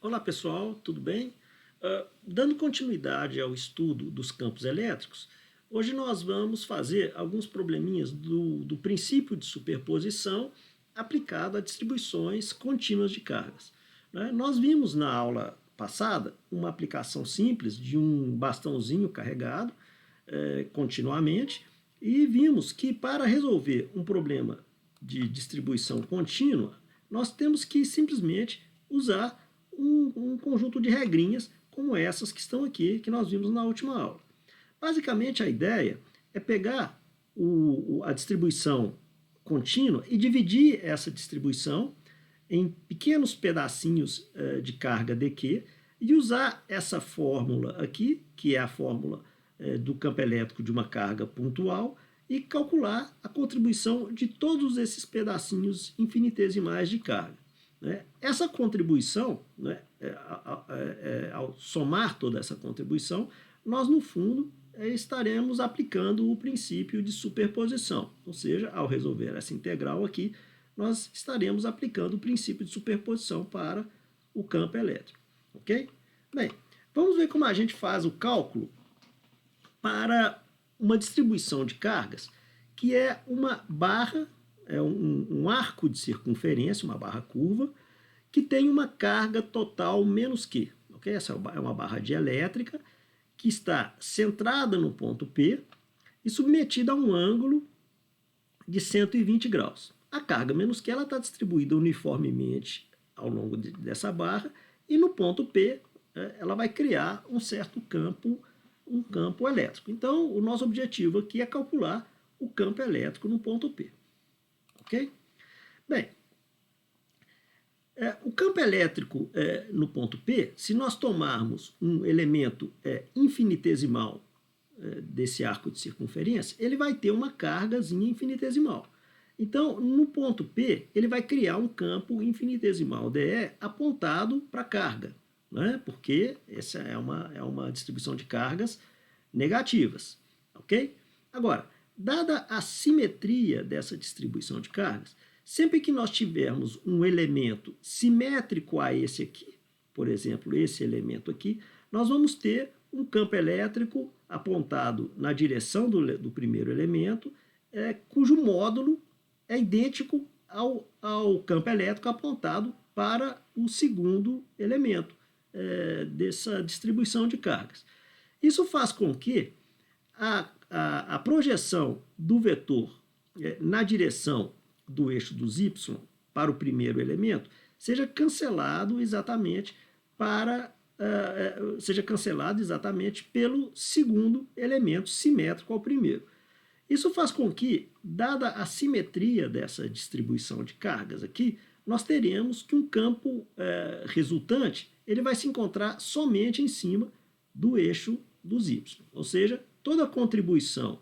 Olá pessoal, tudo bem? Dando continuidade ao estudo dos campos elétricos, hoje nós vamos fazer alguns probleminhas do princípio de superposição aplicado a distribuições contínuas de cargas, né? Nós vimos na aula passada uma aplicação simples de um bastãozinho carregado continuamente e vimos que para resolver um problema de distribuição contínua, nós temos que simplesmente usar um conjunto de regrinhas como essas que estão aqui, que nós vimos na última aula. Basicamente, a ideia é pegar a distribuição contínua e dividir essa distribuição em pequenos pedacinhos de carga dQ e usar essa fórmula aqui, que é a fórmula do campo elétrico de uma carga pontual, e calcular a contribuição de todos esses pedacinhos infinitesimais de carga. Essa contribuição, ao somar toda essa contribuição, nós, no fundo, estaremos aplicando o princípio de superposição. Ou seja, ao resolver essa integral aqui, nós estaremos aplicando o princípio de superposição para o campo elétrico. Ok? Bem, vamos ver como a gente faz o cálculo para uma distribuição de cargas que é uma barra, um arco de circunferência, uma barra curva, que tem uma carga total menos Q. Okay? Essa é uma barra dielétrica que está centrada no ponto P e submetida a um ângulo de 120 graus. A carga menos Q está distribuída uniformemente ao longo dessa barra e no ponto P ela vai criar um certo campo, um campo elétrico. Então, o nosso objetivo aqui é calcular o campo elétrico no ponto P. Ok? Bem, o campo elétrico no ponto P, se nós tomarmos um elemento infinitesimal desse arco de circunferência, ele vai ter uma cargazinha infinitesimal. Então, no ponto P, ele vai criar um campo infinitesimal dE apontado para a carga, né? Porque essa é uma distribuição de cargas negativas. Ok? Agora, dada a simetria dessa distribuição de cargas, sempre que nós tivermos um elemento simétrico a esse aqui, por exemplo, esse elemento aqui, nós vamos ter um campo elétrico apontado na direção do primeiro elemento, cujo módulo é idêntico ao campo elétrico apontado para o segundo elemento dessa distribuição de cargas. Isso faz com que a projeção do vetor na direção do eixo dos y para o primeiro elemento seja cancelado exatamente pelo segundo elemento simétrico ao primeiro. Isso faz com que, dada a simetria dessa distribuição de cargas aqui, nós teremos que um campo resultante ele vai se encontrar somente em cima do eixo dos y. Ou seja, toda a contribuição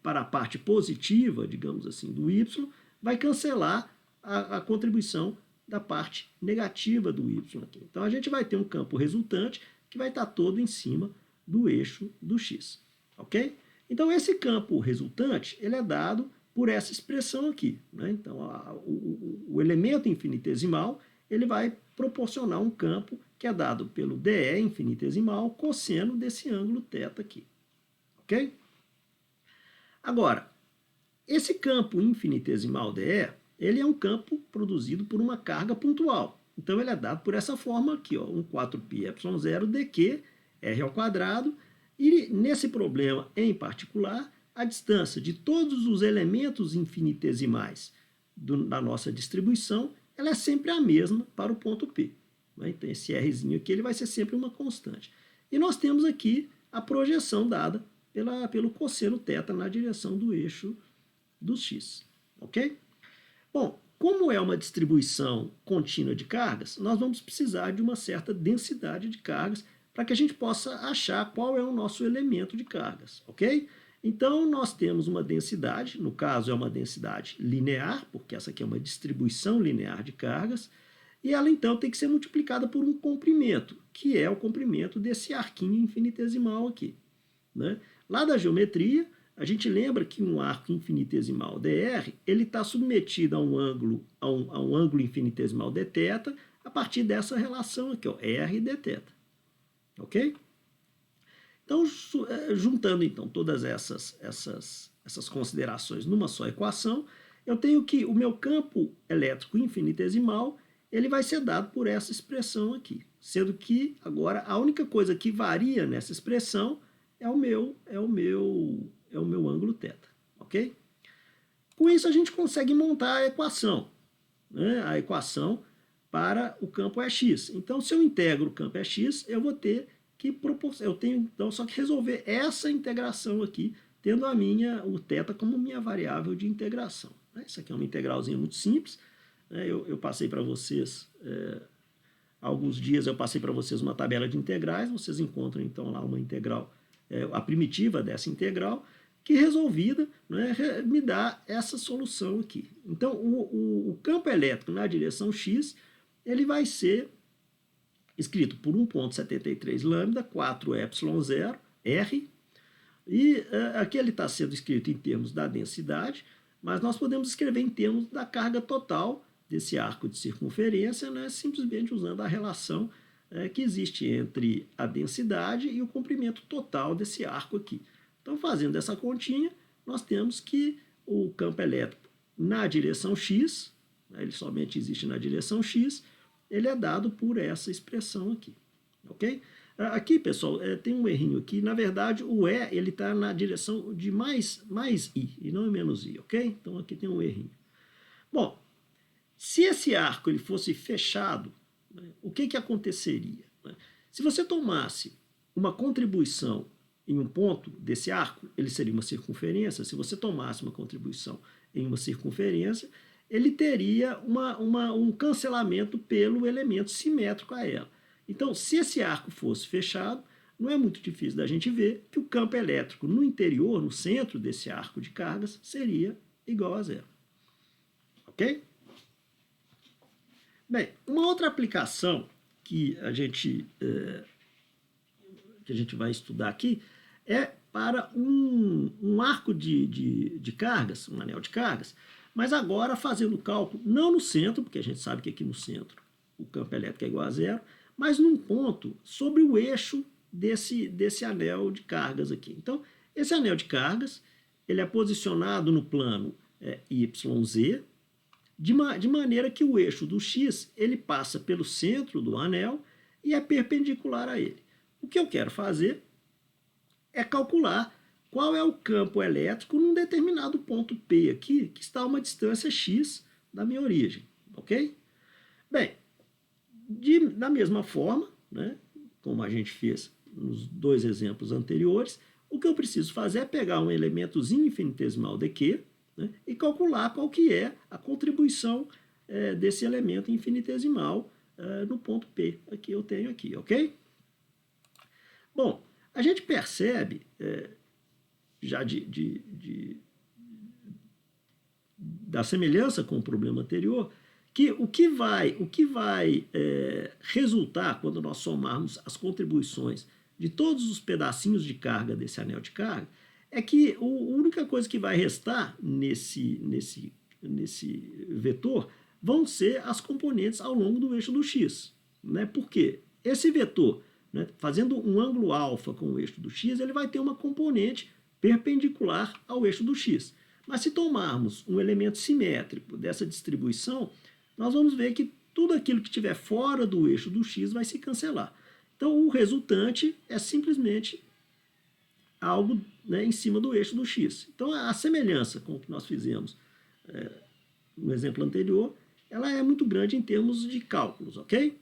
para a parte positiva, digamos assim, do y, vai cancelar a contribuição da parte negativa do y aqui. Então, a gente vai ter um campo resultante que vai estar todo em cima do eixo do x. Ok? Então, esse campo resultante ele é dado por essa expressão aqui. Né? Então, o elemento infinitesimal ele vai proporcionar um campo que é dado pelo dE infinitesimal cosseno desse ângulo θ aqui. Ok? Agora, esse campo infinitesimal dE, ele é um campo produzido por uma carga pontual. Então, ele é dado por essa forma aqui, ó, 1,4πε0 dq r ao quadrado. E nesse problema em particular, a distância de todos os elementos infinitesimais da nossa distribuição, ela é sempre a mesma para o ponto P. Então, esse Rzinho aqui ele vai ser sempre uma constante. E nós temos aqui a projeção dada pelo cosseno θ na direção do eixo dos x. Ok? Bom, como é uma distribuição contínua de cargas, nós vamos precisar de uma certa densidade de cargas para que a gente possa achar qual é o nosso elemento de cargas. Ok? Então, nós temos uma densidade, no caso é uma densidade linear, porque essa aqui é uma distribuição linear de cargas, e ela então tem que ser multiplicada por um comprimento, que é o comprimento desse arquinho infinitesimal aqui. Né? Lá da geometria, a gente lembra que um arco infinitesimal dr, ele está submetido a um ângulo infinitesimal dθ a partir dessa relação aqui, ó, r dθ. Ok? Então, juntando então todas essas considerações numa só equação, eu tenho que o meu campo elétrico infinitesimal ele vai ser dado por essa expressão aqui, sendo que agora a única coisa que varia nessa expressão é o meu ângulo θ, ok? Com isso a gente consegue montar a equação, né? A equação para o campo Ex. Então, se eu integro o campo Ex, eu vou ter que eu tenho então só que resolver essa integração aqui, tendo o θ como minha variável de integração. Isso aqui é uma integralzinha muito simples. Eu passei para vocês, há alguns dias eu passei para vocês uma tabela de integrais, vocês encontram então lá uma integral, a primitiva dessa integral, que resolvida, né, me dá essa solução aqui. Então, o campo elétrico na direção x, ele vai ser escrito por 1,73 lambda, 4 ε0, r, e aqui ele está sendo escrito em termos da densidade, mas nós podemos escrever em termos da carga total desse arco de circunferência, né, simplesmente usando a relação que existe entre a densidade e o comprimento total desse arco aqui. Então, fazendo essa continha, nós temos que o campo elétrico na direção x, ele somente existe na direção x, ele é dado por essa expressão aqui, ok? Aqui, pessoal, tem um errinho aqui. Na verdade, o E ele está na direção de mais I, e não é menos I, ok? Então, aqui tem um errinho. Bom, se esse arco ele fosse fechado, né, o que aconteceria? Né? Se você tomasse uma contribuição em um ponto desse arco, ele seria uma circunferência. Se você tomasse uma contribuição em uma circunferência, ele teria um cancelamento pelo elemento simétrico a ela. Então, se esse arco fosse fechado, não é muito difícil da gente ver que o campo elétrico no interior, no centro desse arco de cargas, seria igual a zero. Ok? Bem, uma outra aplicação que a gente vai estudar aqui é para um arco de cargas, um anel de cargas, mas agora fazendo o cálculo não no centro, porque a gente sabe que aqui no centro o campo elétrico é igual a zero, mas num ponto sobre o eixo desse anel de cargas aqui. Então, esse anel de cargas ele é posicionado no plano YZ, de maneira que o eixo do X ele passa pelo centro do anel e é perpendicular a ele. O que eu quero fazer é calcular qual é o campo elétrico num determinado ponto P aqui, que está a uma distância x da minha origem, ok? Bem, da mesma forma, né, como a gente fez nos dois exemplos anteriores, o que eu preciso fazer é pegar um elementozinho infinitesimal dq, né, e calcular qual que é a contribuição desse elemento infinitesimal no ponto P. Aqui eu tenho aqui, ok? Bom, a gente percebe, já da semelhança com o problema anterior, que o que vai resultar quando nós somarmos as contribuições de todos os pedacinhos de carga desse anel de carga é que a única coisa que vai restar nesse vetor vão ser as componentes ao longo do eixo do x. Né? Por quê? Esse vetor, né, fazendo um ângulo alfa com o eixo do x, ele vai ter uma componente perpendicular ao eixo do x. Mas se tomarmos um elemento simétrico dessa distribuição, nós vamos ver que tudo aquilo que estiver fora do eixo do x vai se cancelar. Então, o resultante é simplesmente algo, né, em cima do eixo do x. Então, a semelhança com o que nós fizemos no exemplo anterior, ela é muito grande em termos de cálculos, ok?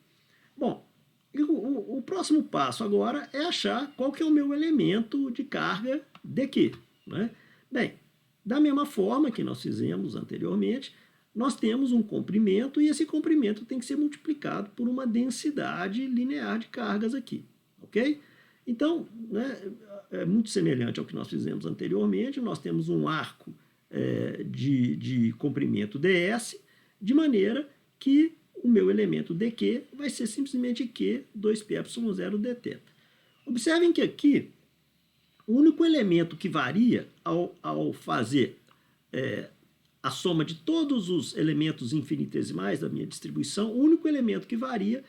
Bom, o próximo passo agora é achar qual que é o meu elemento de carga dq. Né? Bem, da mesma forma que nós fizemos anteriormente, nós temos um comprimento e esse comprimento tem que ser multiplicado por uma densidade linear de cargas aqui, ok? Então, né, é muito semelhante ao que nós fizemos anteriormente, nós temos um arco de comprimento ds, de maneira que o meu elemento dq vai ser simplesmente q 2πε0 dθ. Observem que aqui O único elemento que varia ao fazer a soma de todos os elementos infinitesimais da minha distribuição, o único elemento que varia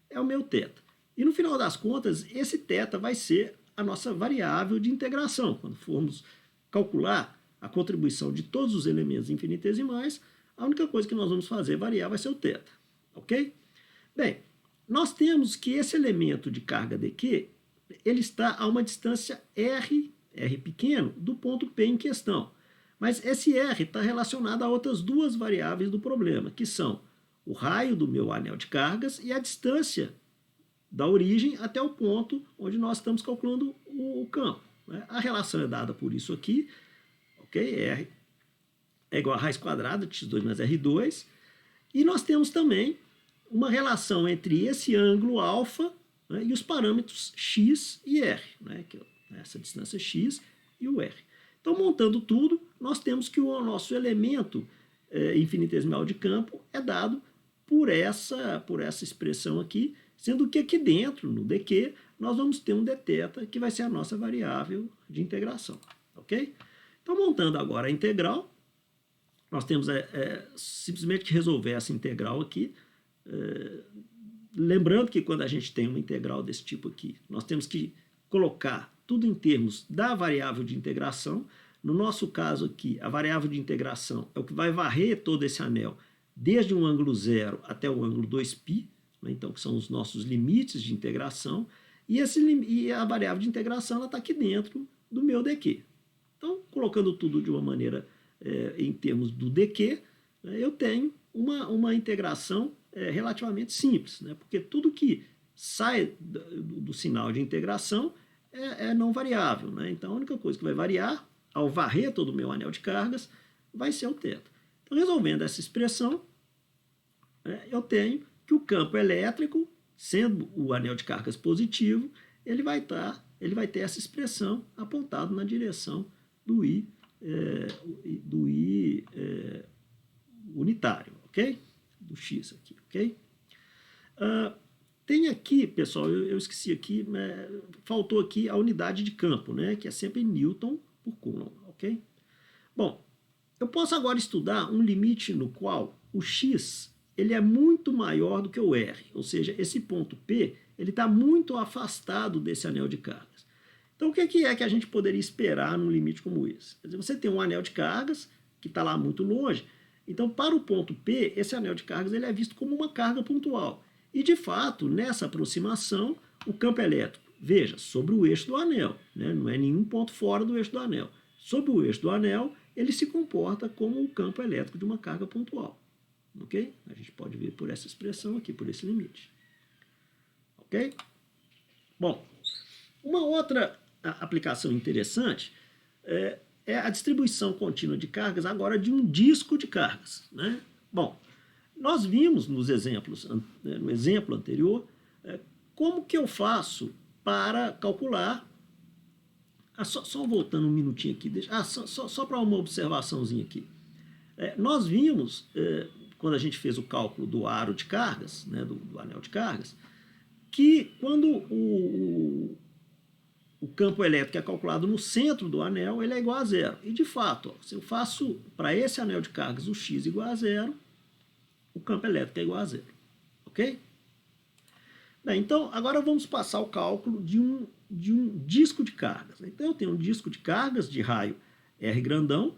é o meu θ. E no final das contas, esse θ vai ser a nossa variável de integração. Quando formos calcular a contribuição de todos os elementos infinitesimais, a única coisa que nós vamos fazer variar vai ser o θ. Ok? Bem, nós temos que esse elemento de carga dq, ele está a uma distância r pequeno, do ponto P em questão. Mas esse r está relacionado a outras duas variáveis do problema, que são o raio do meu anel de cargas e a distância da origem até o ponto onde nós estamos calculando o campo. A relação é dada por isso aqui, ok? R é igual a raiz quadrada de x2 mais R2. E nós temos também uma relação entre esse ângulo alfa, né, e os parâmetros x e r, né, que é essa distância x e o r. Então, montando tudo, nós temos que o nosso elemento infinitesimal de campo é dado por essa expressão aqui, sendo que aqui dentro, no dq, nós vamos ter um dθ, que vai ser a nossa variável de integração. Ok? Então, montando agora a integral, nós temos simplesmente que resolver essa integral aqui. Lembrando que quando a gente tem uma integral desse tipo aqui, nós temos que colocar tudo em termos da variável de integração. No nosso caso aqui, a variável de integração é o que vai varrer todo esse anel desde um ângulo 0 até o ângulo 2π, né? Então, que são os nossos limites de integração, e a variável de integração está aqui dentro do meu dq. Então, colocando tudo de uma maneira em termos do dq, né, eu tenho uma integração relativamente simples, né? Porque tudo que sai do sinal de integração é não variável, né? Então, a única coisa que vai variar ao varrer todo o meu anel de cargas vai ser o θ. Então, resolvendo essa expressão, eu tenho que o campo elétrico, sendo o anel de cargas positivo, ele vai ter essa expressão apontada na direção do I unitário, ok? Do X aqui, ok? Tem aqui, pessoal, eu esqueci aqui, faltou aqui a unidade de campo, né? Que é sempre Newton por Coulomb, ok? Bom, eu posso agora estudar um limite no qual o X ele é muito maior do que o R, ou seja, esse ponto P ele está muito afastado desse anel de cargas. Então, o que é que a gente poderia esperar num limite como esse? Quer dizer, você tem um anel de cargas que está lá muito longe, então, para o ponto P, esse anel de cargas ele é visto como uma carga pontual. E, de fato, nessa aproximação, o campo elétrico, veja, sobre o eixo do anel, né? Não é nenhum ponto fora do eixo do anel. Sobre o eixo do anel, ele se comporta como o campo elétrico de uma carga pontual. Ok? A gente pode ver por essa expressão aqui, por esse limite. Ok? Bom, uma outra aplicação interessante é a distribuição contínua de cargas agora de um disco de cargas, né? Bom, nós vimos no exemplo anterior como que eu faço para calcular. Só voltando um minutinho aqui, só para uma observaçãozinha aqui. Nós vimos, quando a gente fez o cálculo do aro de cargas, né, do anel de cargas, que quando o campo elétrico é calculado no centro do anel, ele é igual a zero. E, de fato, se eu faço para esse anel de cargas o x igual a zero, o campo elétrico é igual a zero. Ok? Bem, então, agora vamos passar o cálculo de um disco de cargas. Então, eu tenho um disco de cargas de raio R grandão,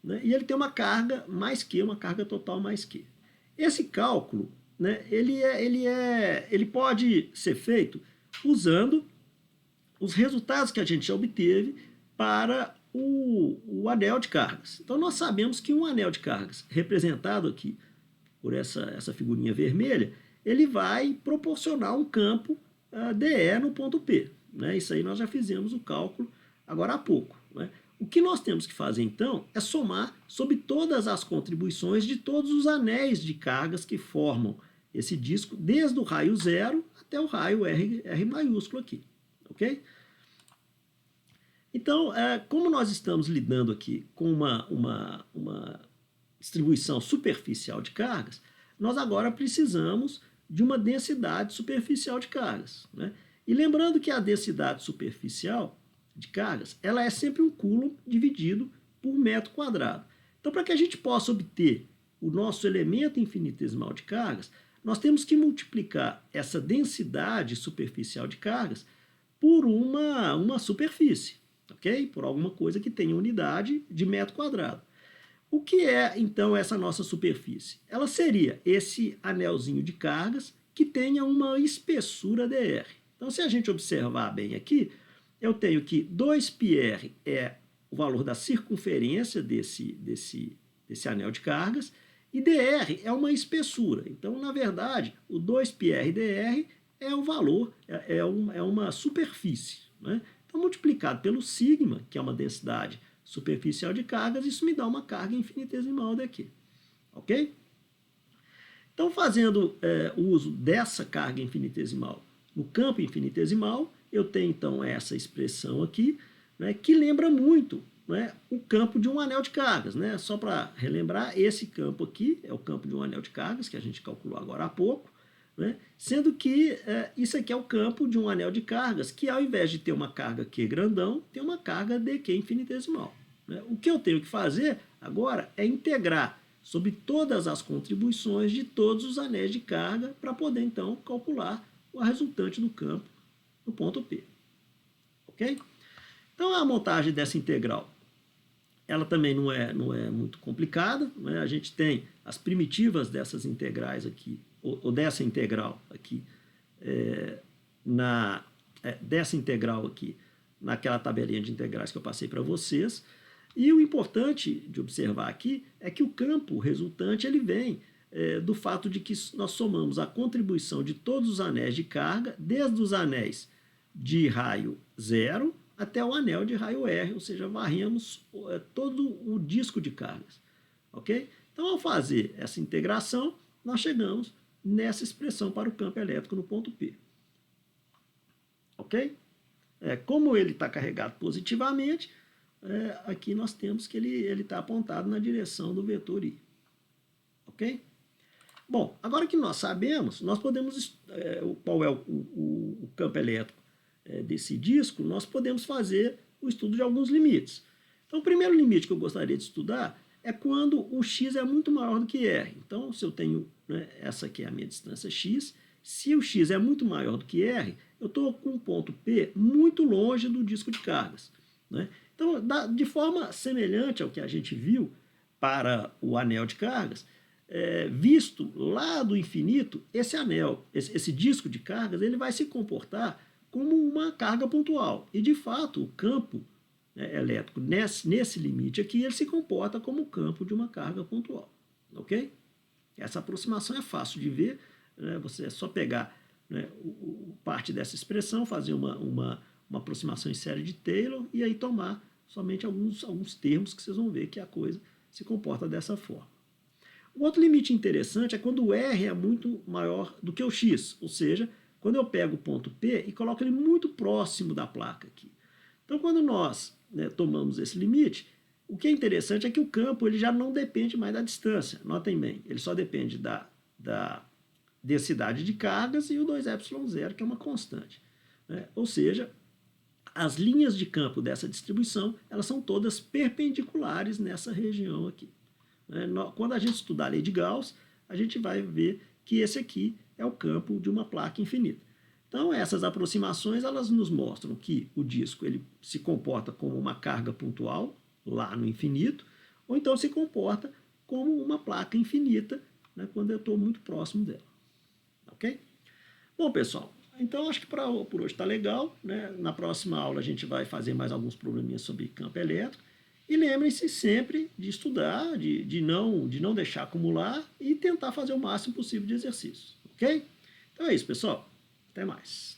né, e ele tem uma carga mais Q, uma carga total mais Q. Esse cálculo, né, ele pode ser feito usando os resultados que a gente já obteve para o anel de cargas. Então, nós sabemos que um anel de cargas, representado aqui por essa figurinha vermelha, ele vai proporcionar um campo DE no ponto P. Né? Isso aí nós já fizemos o cálculo agora há pouco. Né? O que nós temos que fazer, então, é somar sobre todas as contribuições de todos os anéis de cargas que formam esse disco, desde o raio zero até o raio R maiúsculo aqui. Ok? Então, como nós estamos lidando aqui com uma distribuição superficial de cargas, nós agora precisamos de uma densidade superficial de cargas. Né? E lembrando que a densidade superficial de cargas, ela é sempre um coulomb dividido por metro quadrado. Então, para que a gente possa obter o nosso elemento infinitesimal de cargas, nós temos que multiplicar essa densidade superficial de cargas por uma superfície, ok? Por alguma coisa que tenha unidade de metro quadrado. O que é, então, essa nossa superfície? Ela seria esse anelzinho de cargas que tenha uma espessura dr. Então, se a gente observar bem aqui, eu tenho que 2πr é o valor da circunferência desse anel de cargas, e dr é uma espessura. Então, na verdade, o 2πr dr é o valor, é uma superfície, né? Então, multiplicado pelo sigma, que é uma densidade superficial de cargas, isso me dá uma carga infinitesimal daqui. Ok? Então, fazendo uso dessa carga infinitesimal no campo infinitesimal, eu tenho então essa expressão aqui, né, que lembra muito, né, o campo de um anel de cargas. Né? Só para relembrar, esse campo aqui é o campo de um anel de cargas, que a gente calculou agora há pouco, né? Sendo que isso aqui é o campo de um anel de cargas, que ao invés de ter uma carga Q grandão, tem uma carga dQ infinitesimal. Né? O que eu tenho que fazer agora é integrar sobre todas as contribuições de todos os anéis de carga para poder, então, calcular a resultante do campo no ponto P. Ok? Então, a montagem dessa integral, ela também não é muito complicada. Né? A gente tem as primitivas dessas integrais aqui, ou dessa integral aqui, dessa integral aqui, naquela tabelinha de integrais que eu passei para vocês. E o importante de observar aqui é que o campo resultante ele vem do fato de que nós somamos a contribuição de todos os anéis de carga, desde os anéis de raio 0 até o anel de raio R, ou seja, varremos todo o disco de cargas. Ok? Então, ao fazer essa integração, nós chegamos nessa expressão para o campo elétrico no ponto P. Ok? Como ele está carregado positivamente, aqui nós temos que ele está apontado na direção do vetor I. Ok? Bom, agora que nós sabemos, nós podemos, qual é o campo elétrico desse disco, nós podemos fazer o estudo de alguns limites. Então, o primeiro limite que eu gostaria de estudar é quando o x é muito maior do que r. Então, se eu tenho, né, essa aqui é a minha distância x, se o x é muito maior do que r, eu estou com um ponto P muito longe do disco de cargas. Né? Então, de forma semelhante ao que a gente viu para o anel de cargas, visto lá do infinito, esse anel, esse disco de cargas, ele vai se comportar como uma carga pontual. E, de fato, o campo elétrico nesse limite aqui, ele se comporta como o campo de uma carga pontual. Ok? Essa aproximação é fácil de ver. Né? Você é só pegar, né, parte dessa expressão, fazer uma aproximação em série de Taylor e aí tomar somente alguns termos que vocês vão ver que a coisa se comporta dessa forma. O outro limite interessante é quando o R é muito maior do que o X, ou seja, quando eu pego o ponto P e coloco ele muito próximo da placa aqui. Então, quando nós, né, tomamos esse limite, o que é interessante é que o campo ele já não depende mais da distância. Notem bem, ele só depende da densidade de cargas e o 2ε0, que é uma constante. Né? Ou seja, as linhas de campo dessa distribuição, elas são todas perpendiculares nessa região aqui. Quando a gente estudar a lei de Gauss, a gente vai ver que esse aqui é o campo de uma placa infinita. Então, essas aproximações elas nos mostram que o disco ele se comporta como uma carga pontual, lá no infinito, ou então se comporta como uma placa infinita, né, quando eu estou muito próximo dela. Ok? Bom, pessoal, então acho que por hoje está legal. Né? Na próxima aula a gente vai fazer mais alguns probleminhas sobre campo elétrico. E lembrem-se sempre de estudar, de não deixar acumular e tentar fazer o máximo possível de exercícios. Ok? Então é isso, pessoal. Até mais.